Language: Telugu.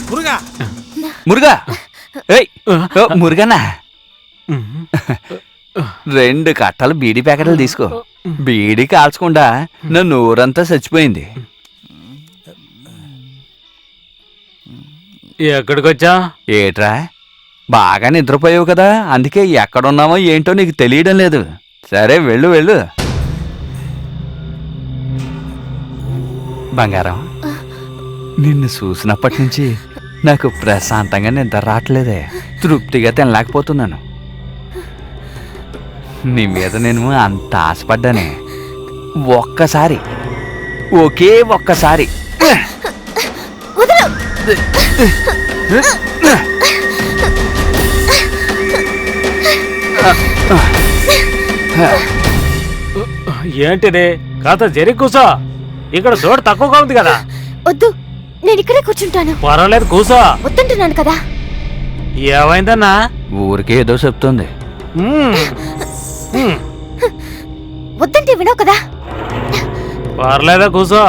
మురుగా మురుగా ఏయ్ మురుగన్నా 2 కట్టలు బీడీ ప్యాకెట్లు తీసుకో. బీడీ కాల్చకుండా నా నోరంతా చచ్చిపోయింది. ఎక్కడికొచ్చా? ఏట్రా బాగా నిద్రపోయావు కదా, అందుకే ఎక్కడున్నామో ఏంటో నీకు తెలియడం లేదు. సరే వెళ్ళు వెళ్ళు. బంగారం, నిన్ను చూసినప్పటి నుంచి నాకు ప్రశాంతంగా నిద్ర రావట్లేదే. తృప్తిగా తినలేకపోతున్నాను. నీ మీద నేను అంత ఆశపడ్డానే. ఒక్కసారి, ఒకే ఒక్కసారి ఏంటిది కాస్త జరి కూసో. ఇక్కడ చోటు తక్కువగా ఉంది కదా. వద్దు, నేను ఇక్కడే కూర్చుంటాను. పర్వాలేదు కూసో. వద్దంటున్నాను కదా. ఏమైందన్నా? ఊరికే ఏదో చెప్తుంది. వద్దంటే వినవు కదా. పర్లేదా కూసో.